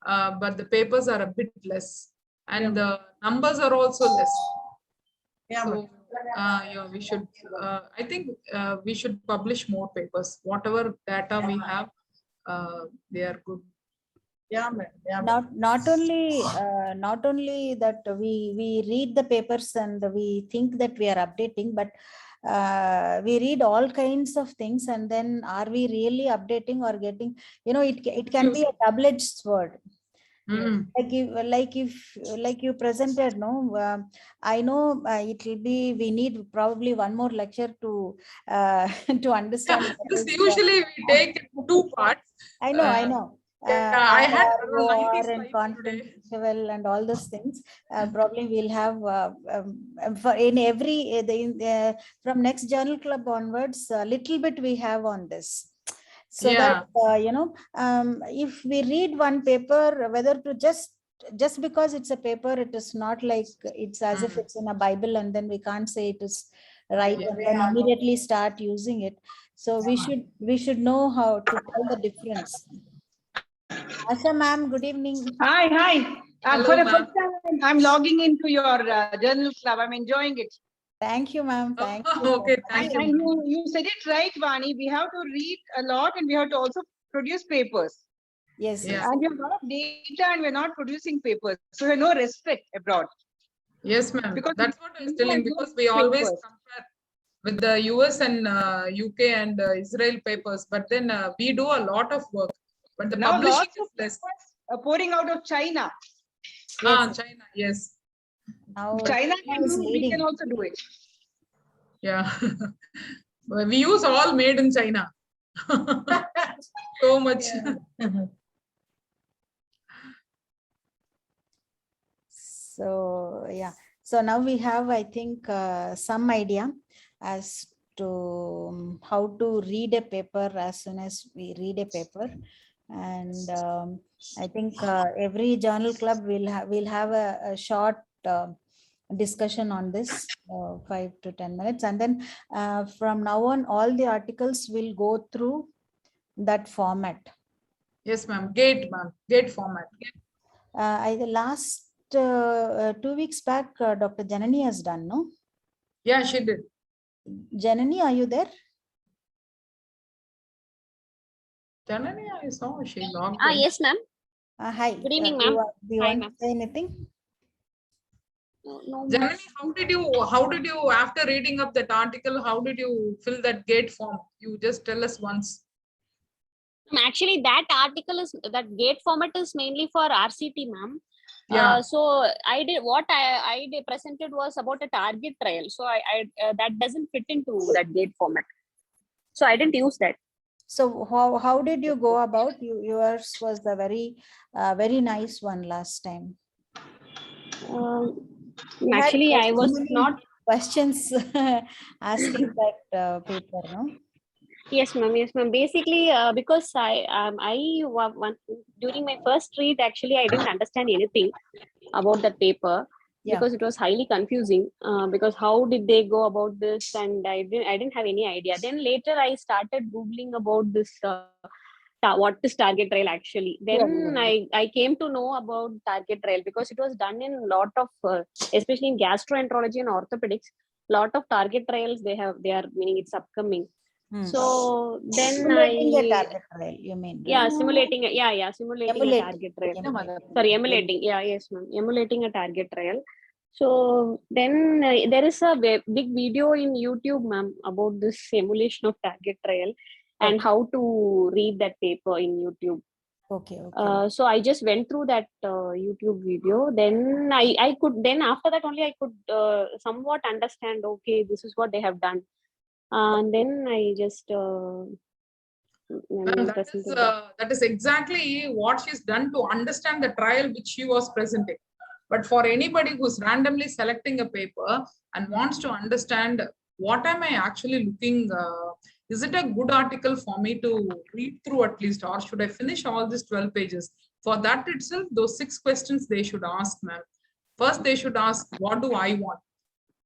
but the papers are a bit less, and the numbers are also less. So we should. I think we should publish more papers. Whatever data we have, they are good. Yeah, ma'am. Yeah, not only that we read the papers and we think that we are updating, but we read all kinds of things, and then are we really updating or getting, it can be a double-edged sword. Mm. Like you presented, no, I know it will be, we need probably one more lecture to to understand what This is, usually we take two parts. I know. Yeah, I had around 90 ROR and slides conference today. interval and all those things. Probably we'll have for in every from next journal club onwards, a little bit we have on this. So that if we read one paper, whether to just because it's a paper, it is not like it's as if it's in a Bible and then we can't say it is right and then immediately start using it. So we should know how to tell the difference. Asha ma'am, good evening. Hi. Hello, For the ma'am. first time, I'm logging into your journal club. I'm enjoying it. Thank you, ma'am. Thank you. Okay, thank you. And you said it right, Vani. We have to read a lot and we have to also produce papers. Yes, Yeah. yes. And we have a lot of data and we're not producing papers. So we have no respect abroad. Yes, ma'am. Because That's what I was we telling, have because no we always papers. compare with the US and UK and Israel papers, but then we do a lot of work, but the Now publishing lots is of less. papers are pouring out of China. Yes. China, yes. Now China China can is do, we leading. can also do it. Yeah. We use all made in China. So much. So yeah. So now we have, I think, some idea as to how to read a paper as soon as we read a paper. And I think every journal club will have a short discussion on this, 5 to 10 minutes, and then from now on all the articles will go through that format. Yes, ma'am. Gate, ma'am. Gate format. The last 2 weeks back, Dr. Janani has done, no? Yeah, she did. Janani, are you there? Janani, I saw she logged in. Yes, ma'am. Hi. Good evening, Do you ma'am. do you Hi, want ma'am. to say anything? No, Janani, how did you, after reading up that article, how did you fill that gate form? You just tell us once. actually, that article is, that gate format is mainly for RCT, ma'am. Yeah. So I did what I did presented was about a target trial. So I that doesn't fit into that gate format. So I didn't use that. So how did you go about? Yours was the very nice one last time. We had Actually, I so was many not. questions asking that paper, no? Yes, ma'am. Yes, ma'am. Basically, because during my first read, actually, I didn't understand anything about that paper. Yeah. Because it was highly confusing. Because how did they go about this, and I didn't have any idea. Then later I started googling about this. What is target trial actually? Then I came to know about target trial because it was done in a lot of, especially in gastroenterology and orthopedics. Lot of target trials they are, meaning it's upcoming. So then Simulating a target trial, you mean? Right? Yeah, simulating a target trial. Sorry, emulating. Yeah, yes, ma'am. Emulating a target trial. So then there is a big video in YouTube, ma'am, about this simulation of target trial and how to read that paper in YouTube. Okay. So I just went through that YouTube video. Then I could, then after that only I could somewhat understand, okay, this is what they have done. And then I just that is exactly what she's done to understand the trial which she was presenting. But for anybody who's randomly selecting a paper and wants to understand what am I actually looking, is it a good article for me to read through at least, or should I finish all these 12 pages? For that itself, those 6 questions they should ask, ma'am. First, they should ask, what do I want?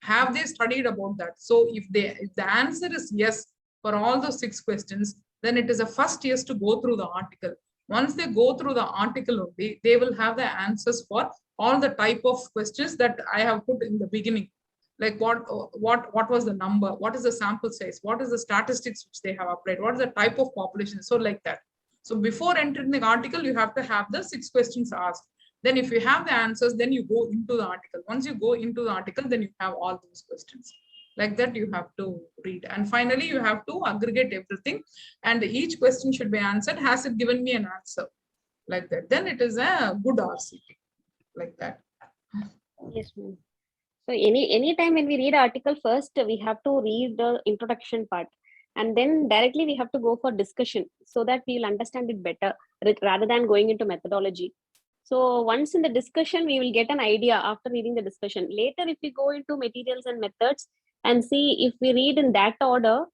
Have they studied about that? So if the answer is yes for all those 6 questions, then it is a first yes to go through the article. Once they go through the article only, they will have the answers for all the type of questions that I have put in the beginning. Like what was the number? What is the sample size? What is the statistics which they have applied? What is the type of population? So like that. So before entering the article, you have to have the 6 questions asked. Then if you have the answers, then you go into the article. Once you go into the article, then you have all those questions. Like that, you have to read. And finally, you have to aggregate everything. And each question should be answered. Has it given me an answer? like that. Then it is a good RCP, like that. Yes, ma'am. So any time when we read article, first we have to read the introduction part, and then directly we have to go for discussion so that we will understand it better rather than going into methodology. So once in the discussion, we will get an idea after reading the discussion. Later, if we go into materials and methods and see if we read in that order,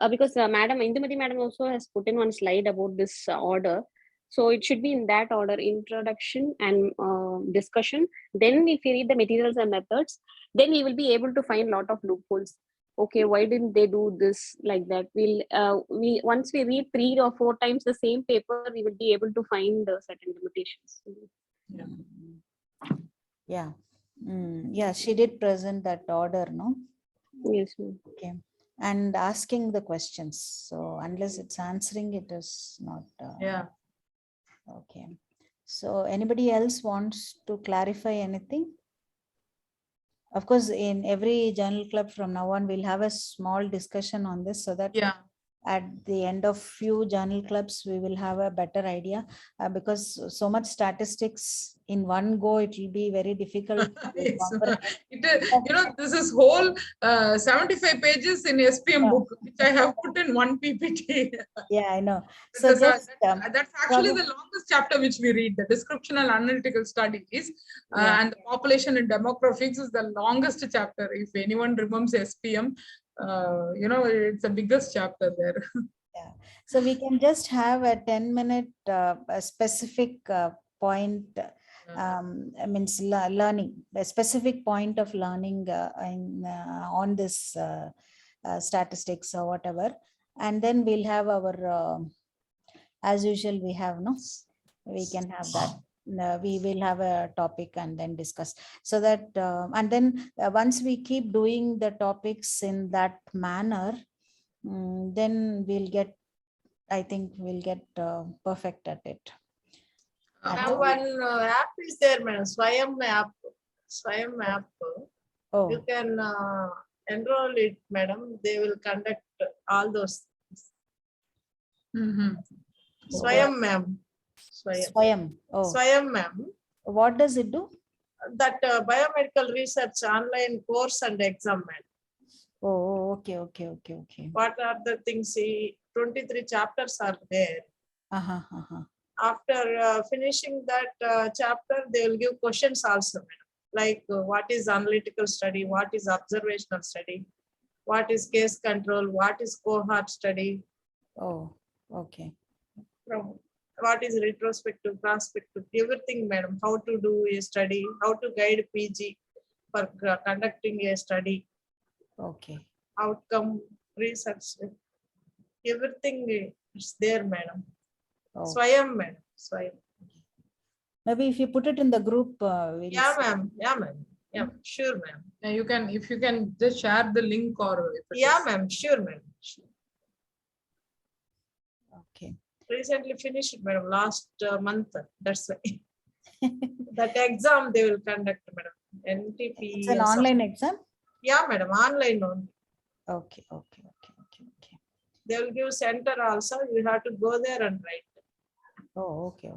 because Madam Indumathi Madam also has put in one slide about this order. So it should be in that order: introduction and discussion. Then if we read the materials and methods, then we will be able to find a lot of loopholes. Okay, why didn't they do this like that? We once we read 3 or 4 times the same paper, we will be able to find certain limitations. Yeah. Yeah, she did present that order, no? Yes, ma'am. Okay. And asking the questions. So unless it's answering, it is not. Yeah. Okay. So anybody else wants to clarify anything? Of course, in every journal club from now on, we'll have a small discussion on this so that Yeah. at the end of few journal clubs, we will have a better idea because so much statistics in one go, it will be very difficult. To Yes. comprehend. It is, you know, this is whole 75 pages in SPM Yeah. book, which I have put in one PPT. Yeah, I know. So just that's actually probably- the longest chapter which we read, the description and analytical studies, Yeah. and the population and demographics is the longest chapter. If anyone remembers SPM, you know, it's the biggest chapter there. Yeah. So we can just have a 10-minute a specific point. Means learning, a specific point of learning on this statistics or whatever, and then we'll have our as usual we have we can have that. We will have a topic and then discuss so that and then once we keep doing the topics in that manner, then we'll get, I think we'll get perfect at it. Now one app is there, madam. Swayam app. Swayam app. Oh, You can enroll it, madam. They will conduct all those things. Swayam ma'am. Swayam. Oh, Swayam ma'am. what does it do? That biomedical research online course and exam, madam. Oh, okay, okay, okay, okay. What are the things? 23 chapters are there. Uh-huh. After finishing that chapter, they will give questions also, madam. Like what is analytical study, what is observational study, what is case control, what is cohort study, Oh, okay. from what is retrospective, prospective, everything, madam. How to do a study, how to guide PG for conducting a study, Okay. outcome research, everything is there, madam. Oh. Swayam, madam. Swayam. Maybe if you put it in the group, we'll Yeah, see. ma'am. Yeah, ma'am. Yeah, sure, ma'am. Yeah, you can, if you can just share the link or. If it Yeah, is- ma'am. Sure, ma'am. Okay. Recently finished, madam. Last month. That's why. That exam they will conduct, madam. NTP. It's an online exam? Yeah, madam. Online only. Okay. They will give center also. You have to go there and write. Oh, okay.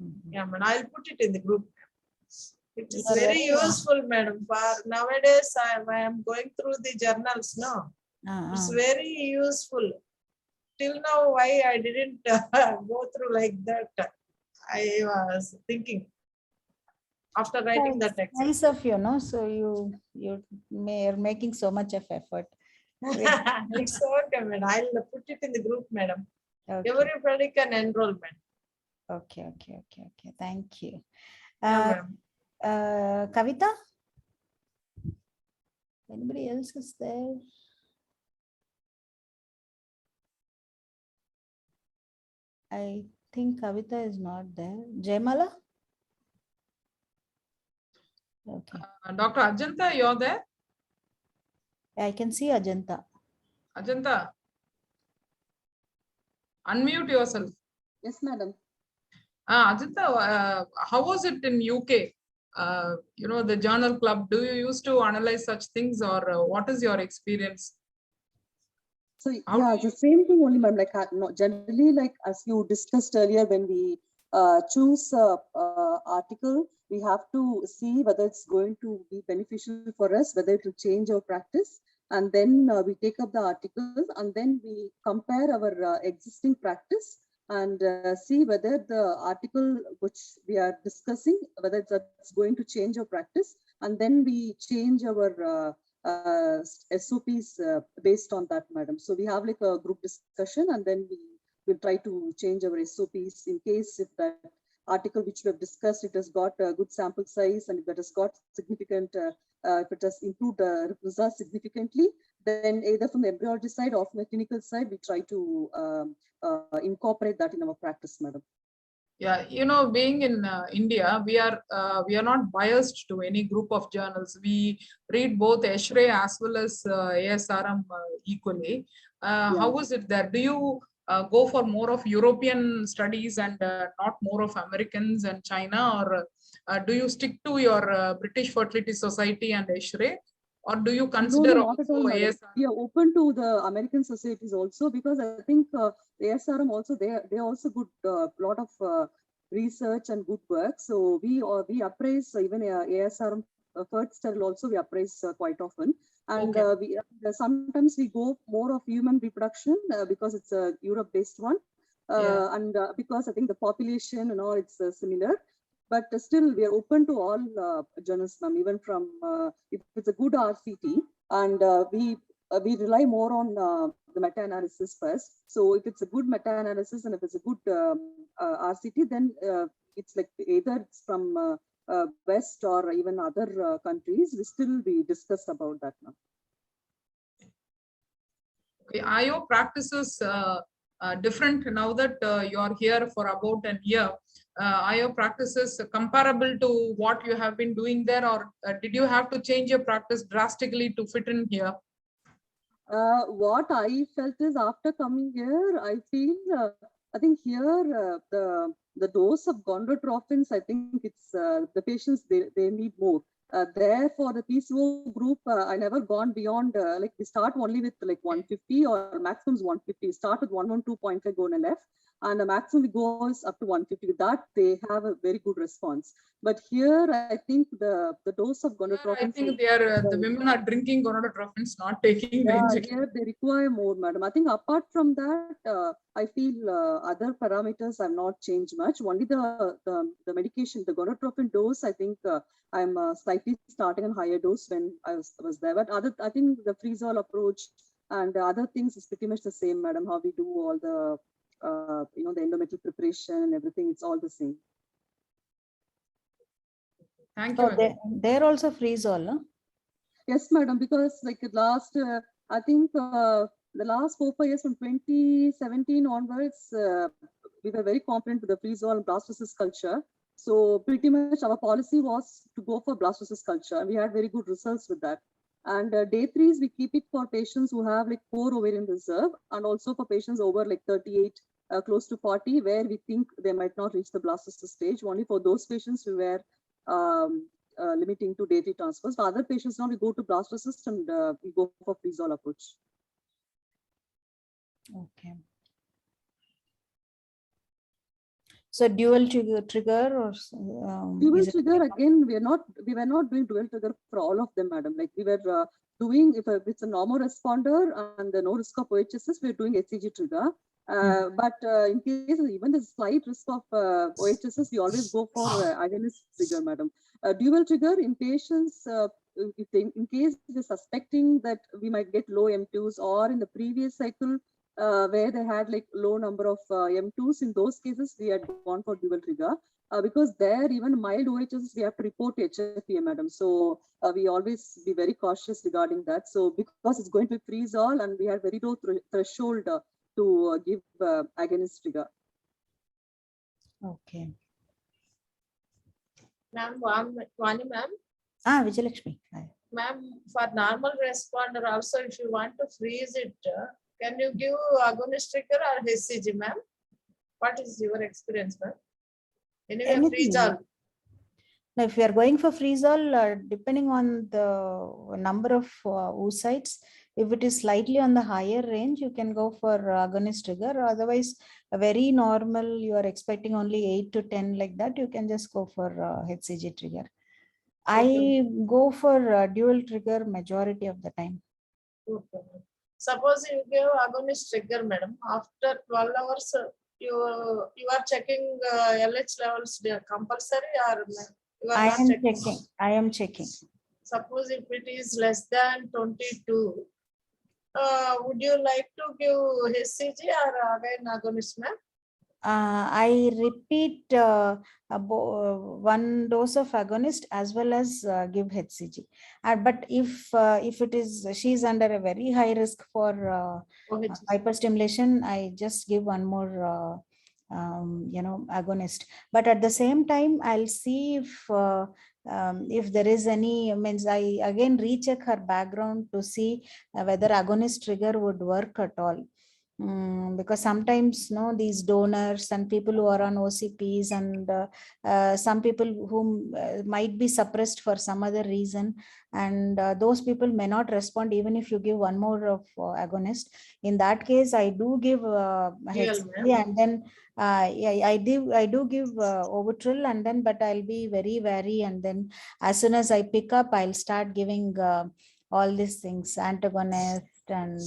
Mhm. Yeah, man. I'll put it in the group. It is You are very very well. useful, madam. For nowadays, I am going through the journals now. It's very useful. Till now, why I didn't go through like that? I was thinking after writing that exam. Nice of you, no? So you're making so much of effort. It's okay, madam. I'll put it in the group, madam. Okay. Everybody can enroll, madam. Okay. Thank you. Yeah, ma'am. Kavitha? Anybody else is there? I think Kavitha is not there. Jaimala? Okay. Dr. Ajanta, you're there? I can see Ajanta. Ajanta, unmute yourself. Yes, madam. Ajanta, how was it in UK? You know, the journal club, do you used to analyze such things, or what is your experience? So How yeah, do it's the same thing only, ma'am. Like not generally, like as you discussed earlier when we choose a article, we have to see whether it's going to be beneficial for us, whether it will change our practice. And then we take up the article and then we compare our existing practice and see whether the article which we are discussing, whether it's going to change our practice. And then we change our SOPs based on that, madam. So we have like a group discussion and then we will try to change our SOPs in case if that article which we have discussed, it has got a good sample size and if it has got significant, if it has improved results significantly, then either from the embryology side or from the clinical side, we try to incorporate that in our practice, madam. Yeah, you know, being in India, we are not biased to any group of journals. We read both ESHRE as well as ASRM equally. How is it there? Do you go for more of European studies and not more of Americans and China, or do you stick to your British Fertility Society and ESHRE? Or do you consider no, not at all, madam. We are open to the American societies also, because I think ASRM also, they also good lot of research and good work. So we appraise even ASRM third study also we appraise quite often. And we sometimes we go more of human reproduction because it's a Europe-based one, and because I think the population and all it's similar. But still, we are open to all journals, ma'am, even from if it's a good RCT, and we rely more on the meta-analysis first. So if it's a good meta-analysis and if it's a good RCT, then it's like either it's from West or even other countries, we discuss about that now. Okay, are your practices different now that you are here for about a year? Are your practices comparable to what you have been doing there, or did you have to change your practice drastically to fit in here? What I felt is after coming here, I feel I think here the dose of gonadotropins, I think it's the patients they need more. There for the PCO group, I never gone beyond like we start only with like 150 or maximum is 150. Start with 112.5 go on the left, and the maximum we go is up to 150. With that, they have a very good response. But here, I think the dose of gonadotropins. I think they are the women are drinking gonadotropins, not taking the injection. Here they require more, madam. I think apart from that, I feel other parameters have not changed much. Only the medication, the gonadotropin dose, I think I'm slightly starting a higher dose when I was there. But I think the freeze-all approach and other things is pretty much the same, madam. How we do all the the endometrial preparation and everything, it's all the same. Thank you. They're also freeze-all, no? Yes, madam, because like the last, I think the last 4-5 years from 2017 onwards, we were very confident with the freeze-all and blastocyst culture. So pretty much our policy was to go for blastocyst culture. We had very good results with that. And day 3s, we keep it for patients who have like 4 ovarian reserve, and also for patients over like 38, close to 40, where we think they might not reach the blastocyst stage. Only for those patients we were limiting to day 3 transfers. For other patients now we go to blastocyst and we go for freeze-all approach. Okay. So dual trigger or dual trigger again, we were not doing dual trigger for all of them, madam. Like we were doing, if it's a normal responder and no risk of OHSS, we're doing HCG trigger. But in case of even the slight risk of OHSS, we always go for agonist trigger, madam. Dual trigger in patients, in case they're suspecting that we might get low M2s, or in the previous cycle where they had like low number of M2s, in those cases we had gone for dual trigger. Because there even mild OHSS we have to report to HFPA, madam. So we always be very cautious regarding that. So because it's going to freeze all, and we had very low threshold to give agonist trigger. Okay. Ma'am, Vani ma'am. Vijayalakshmi. Ma'am, for normal responder also, if you want to freeze it, can you give agonist trigger or HCG, ma'am? What is your experience, ma'am? Anyway, freeze-all. Now, if we are going for freeze-all, depending on the number of oocytes, If it is slightly on the higher range, you can go for agonist trigger. Otherwise, a very normal, you are expecting only 8 to 10 like that, you can just go for HCG trigger. I go for dual trigger majority of the time. Okay. Suppose you give agonist trigger, madam, after 12 hours, you are checking LH levels compulsory, or you are I not am checking? checking. I am checking. Suppose if it is less than 22, would you like to give HCG or again agonist, ma'am? I repeat one dose of agonist as well as give HCG. But if it is, she's under a very high risk for hyperstimulation, I just give one more agonist. But at the same time, I'll see if there is any, means I again recheck her background to see whether agonist trigger would work at all. Because sometimes these donors and people who are on OCPs and some people who might be suppressed for some other reason, and those people may not respond even if you give one more of agonist. In that case, I do give HCG, and then I do give Ovitril, and then but I'll be very wary, and then as soon as I pick up, I'll start giving all these things, antagonist and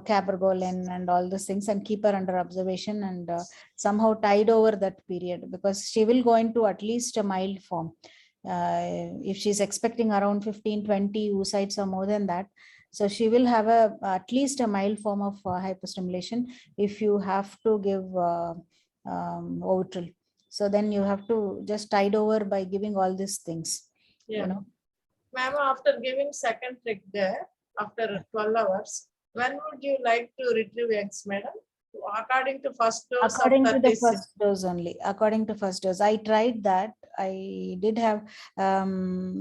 cabergoline and all those things, and keep her under observation, and somehow tide over that period, because she will go into at least a mild form. If she's expecting around 15-20 oocytes or more than that, so she will have at least a mild form of hyperstimulation if you have to give Ovitril. So then you have to just tide over by giving all these things. Ma'am, after giving second trigger after 12 hours, when would you like to retrieve eggs, madam? According to first dose? According to the first dose only. According to first dose. I tried that. I did have,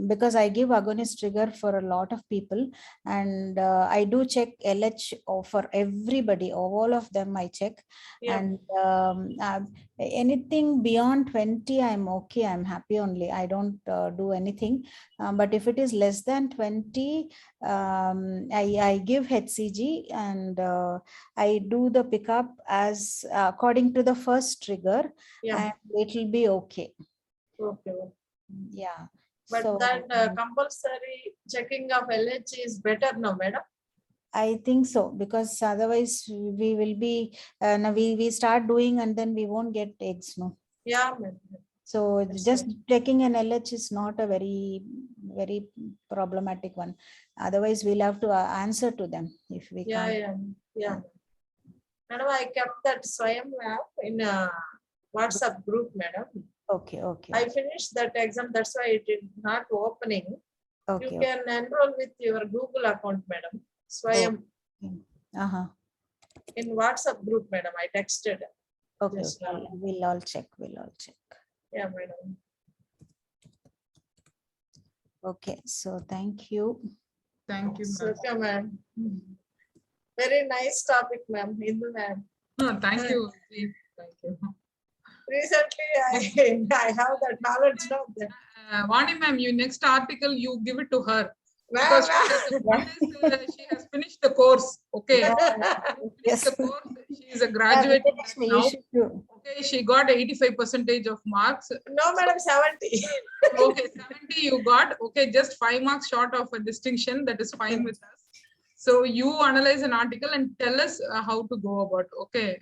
because I give agonist trigger for a lot of people, and I do check LH for everybody, all of them I check. And anything beyond 20, I'm okay. I'm happy only. I don't do anything. But if it is less than 20, I give HCG, and I do the pickup as according to the first trigger, and it will be okay. Okay. Yeah. But so, that compulsory checking of LH is better now, madam? I think so, because otherwise we will be, we start doing and then we won't get eggs, no? Yeah, madam. So just checking an LH is not a very problematic one. Otherwise, we'll have to answer to them if we can't. Yeah. Madam, I kept that Swayam app in a WhatsApp group, madam. Okay. I finished that exam. That's why it is not opening. Okay. You can enroll with your Google account, madam. Swayam. In WhatsApp group, madam. I texted. Okay. We'll all check. Yeah, madam. Okay. So thank you. Thank you, ma'am. Okay, ma'am. Very nice topic, ma'am. Hindu ma'am. No, thank you. Thank you. Recently, I have that knowledge now. Vani ma'am, you next article, you give it to her. Ma'am, Because she has finished the course. Okay. Yes. The course. She is a graduate now. Okay, she got 85% of marks. No, madam, 70. Okay, 70 you got. Okay, just 5 marks short of a distinction. That is fine with us. So you analyze an article and tell us how to go about. Okay.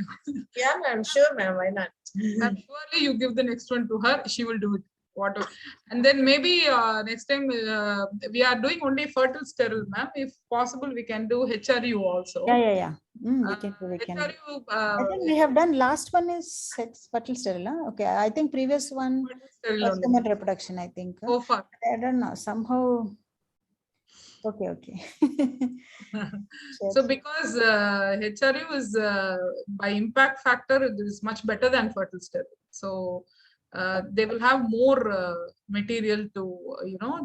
Yeah, ma'am. Sure, ma'am. Why not? And surely you give the next one to her. She will do it. Whatever. And then maybe next time we are doing only fertile sterile, ma'am. If possible, we can do HRU also. Yeah. We can. HRU, I think we have done. Last one is fertile sterile. Huh? Okay. I think previous one was human reproduction. I think. So far. I don't know. Somehow. Okay. So because HRU is by impact factor, it is much better than fertile sterile. So they will have more material to,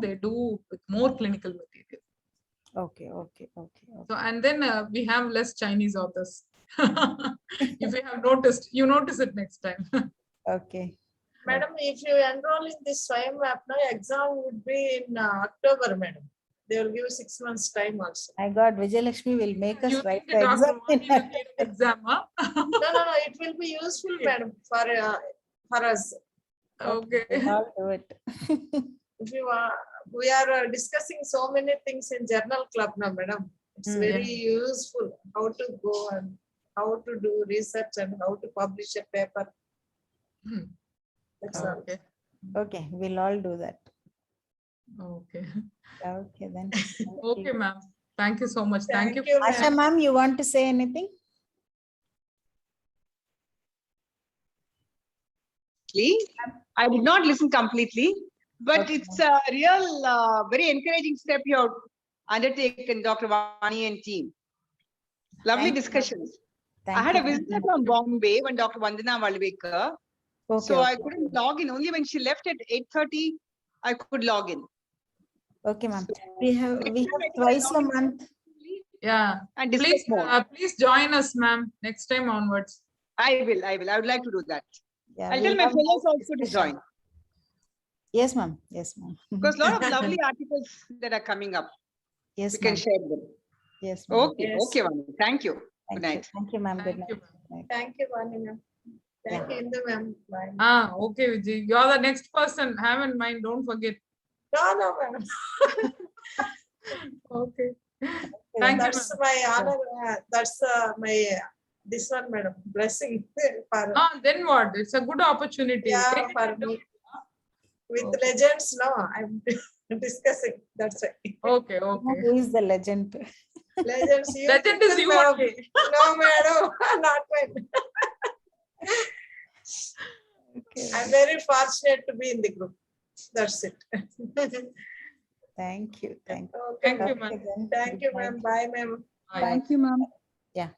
they do with more clinical material. Okay. So, and then we have less Chinese authors. If you have noticed, you notice it next time. Okay. Madam, if you enroll in this Swayam app, now exam would be in October, madam. They will give 6 months time also. My God, Vijayalakshmi will make us You write think the Dr. exam. Vani will need an exam, huh? No, it will be useful, madam, for us. Okay. I'll do it. If you are, we are discussing so many things in journal club now, madam. It's very useful how to go and how to do research and how to publish a paper. That's all. Okay. Okay, we'll all do that. Okay. Okay, then. Okay, ma'am. Thank you so much. Thank you. Asha ma'am, you want to say anything? I did not listen completely, but Okay. it's a real, very encouraging step you have undertaken, Dr. Vani and team. Lovely Thank you. discussions. Thank I had you. a visitor from Bombay, when Dr. Vandana Valvekar. Okay, So I okay. couldn't log in. Only when she left at 8:30, I could log in. Okay, ma'am. We have Next time I think I'll twice a log in month. Yeah. and discuss Please, more. please join us, ma'am, next time onwards. I will. I would like to do that. Yeah, I'll we'll tell my have fellows more also to discussion. join. Yes, ma'am. Yes, ma'am. Because a lot of lovely articles that are coming up. Yes, We can ma'am. share them. Yes, ma'am. Okay. Yes. Okay, Vani. Thank you. Thank Good you. night. Thank you, ma'am. Good Thank night. you, Good night. Thank you, Vani, ma'am. Thank you, Indu, ma'am. Bye. Okay, Vijay. You're the next person. Have in mind, don't forget. No, madam. Okay. Okay, Thank you, That's ma'am. my honor. That's my this one, madam. Blessing for Then what? It's a good opportunity. yeah Take it for and do me. it. With Okay. legends. No, I'm discussing. That's right. Okay, Who okay. is the legend? Legends. You Legend is people you know. only. No, madam. Not mine. Okay. I'm very fortunate to be in the group. That's it. Thank you. Thank you. Okay, Thank you, ma'am. ma'am. then. Thank you, Good night. ma'am. Bye, ma'am. Bye. Thank you, ma'am. Yeah.